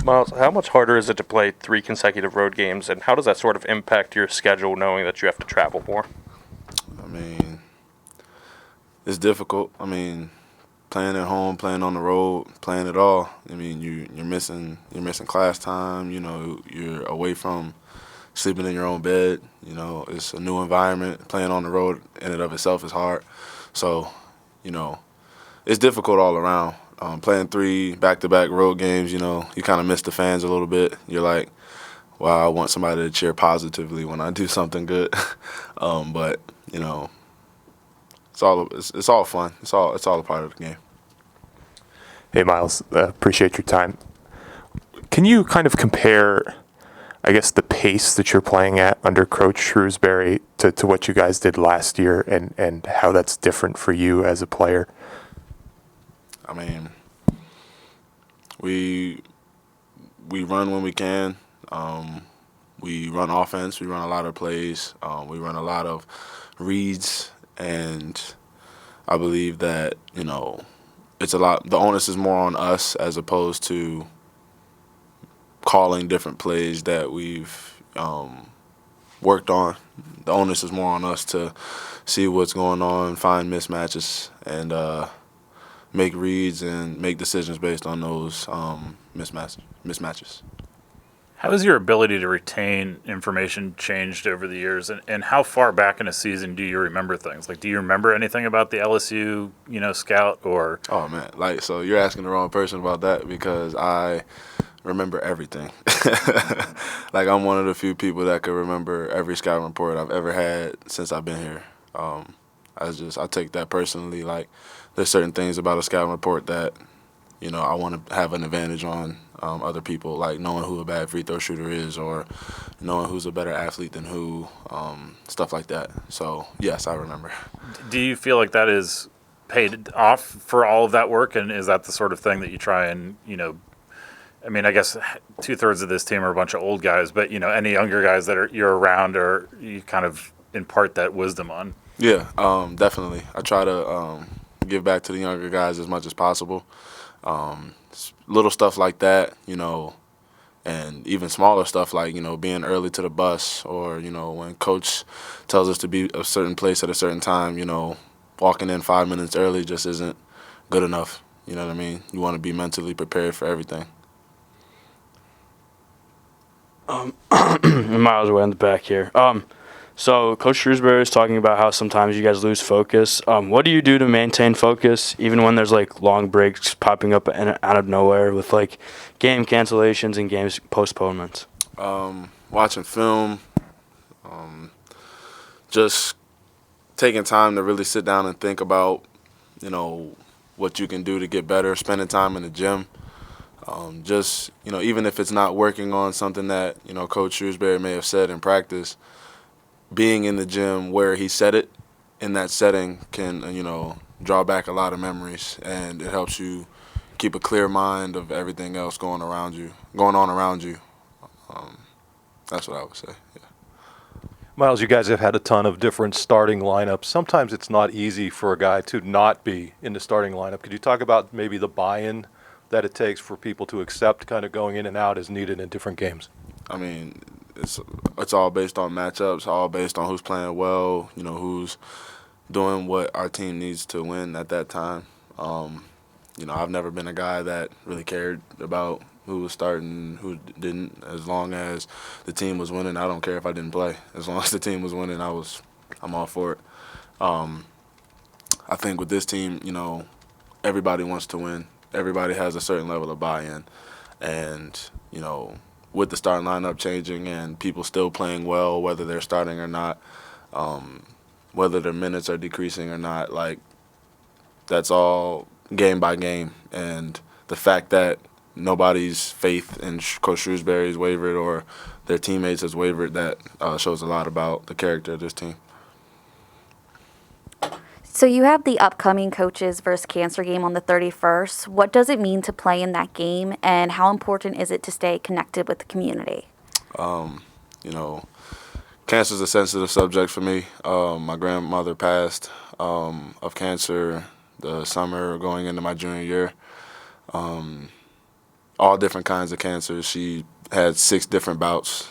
Myles, how much harder is it to play 3 consecutive road games, and how does that sort of impact your schedule knowing that you have to travel more? I mean, it's difficult. I mean, playing at home, playing on the road, playing it all. I mean, you're missing class time. You're away from sleeping in your own bed. It's a new environment. Playing on the road in and of itself is hard. So, you know, it's difficult all around. Playing 3 back-to-back road games, you kind of miss the fans a little bit. You're like, wow, I want somebody to cheer positively when I do something good. But it's all fun. It's all a part of the game. Hey, Myles, appreciate your time. Can you kind of compare, I guess, the pace that you're playing at under Coach Shrewsbury to what you guys did last year and how that's different for you as a player? I mean, we run when we can. We run offense. We run a lot of plays. We run a lot of reads, and I believe that it's a lot. The onus is more on us as opposed to calling different plays that we've worked on. The onus is more on us to see what's going on, find mismatches, and make reads and make decisions based on those mismatches. How has your ability to retain information changed over the years, and how far back in a season do you remember things? Like, do you remember anything about the LSU, scout or? Oh man, so you're asking the wrong person about that because I remember everything. I'm one of the few people that could remember every scouting report I've ever had since I've been here. I take that personally. There's certain things about a scouting report that I want to have an advantage on other people, like knowing who a bad free throw shooter is or knowing who's a better athlete than who, stuff like that. So, yes, I remember. Do you feel like that is paid off for all of that work, and is that the sort of thing that you try and, I mean, I guess 2/3 of this team are a bunch of old guys, but, any younger guys that you're around or you kind of impart that wisdom on? Yeah, definitely. I try to give back to the younger guys as much as possible. Little stuff like that, and even smaller stuff like, being early to the bus or, when coach tells us to be a certain place at a certain time, walking in 5 minutes early just isn't good enough. You know what I mean? You want to be mentally prepared for everything. Miles way in the back here. So Coach Shrewsbury is talking about how sometimes you guys lose focus. What do you do to maintain focus, even when there's long breaks popping up out of nowhere with game cancellations and games postponements? Watching film, just taking time to really sit down and think about, what you can do to get better. Spending time in the gym. Even if it's not working on something that Coach Shrewsbury may have said in practice. Being in the gym where he said it in that setting can, draw back a lot of memories, and it helps you keep a clear mind of everything else going on around you. That's what I would say. Yeah. Myles, you guys have had a ton of different starting lineups. Sometimes it's not easy for a guy to not be in the starting lineup. Could you talk about maybe the buy-in that it takes for people to accept kind of going in and out as needed in different games? I mean, it's all based on matchups, all based on who's playing well, who's doing what our team needs to win at that time. I've never been a guy that really cared about who was starting, who didn't. As long as the team was winning, I don't care if I didn't play. As long as the team was winning, I'm all for it. I think with this team, everybody wants to win. Everybody has a certain level of buy-in, and with the starting lineup changing and people still playing well, whether they're starting or not, whether their minutes are decreasing or not, that's all game by game. And the fact that nobody's faith in Coach Shrewsbury has wavered or their teammates has wavered, that shows a lot about the character of this team. So you have the upcoming Coaches versus Cancer game on the 31st. What does it mean to play in that game, and how important is it to stay connected with the community? Cancer is a sensitive subject for me. My grandmother passed of cancer the summer going into my junior year. all different kinds of cancers. She had 6 different bouts.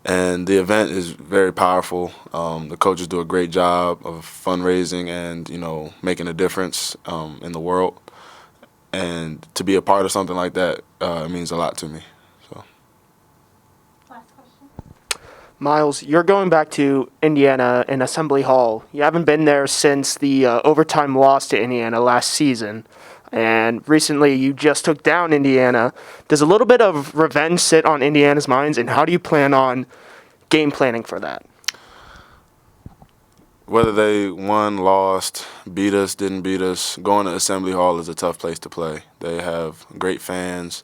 And the event is very powerful. The coaches do a great job of fundraising and, making a difference in the world. And to be a part of something like that means a lot to me. So. Myles, you're going back to Indiana in Assembly Hall. You haven't been there since the overtime loss to Indiana last season. And recently you just took down Indiana. Does a little bit of revenge sit on Indiana's minds, and how do you plan on game planning for that? Whether they won, lost, beat us, didn't beat us, going to Assembly Hall is a tough place to play. They have great fans.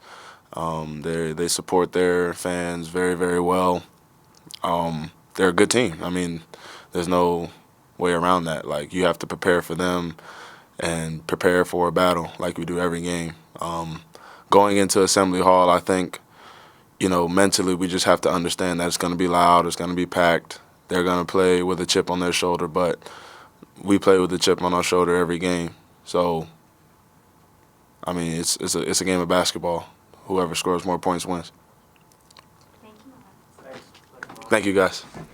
They support their fans very, very well. They're a good team. I mean, there's no way around that. Like, you have to prepare for them and prepare for a battle like we do every game. Going into Assembly Hall, I think, mentally we just have to understand that it's going to be loud, it's going to be packed. They're going to play with a chip on their shoulder, but we play with a chip on our shoulder every game. So, I mean, it's a game of basketball. Whoever scores more points wins. Thank you, guys.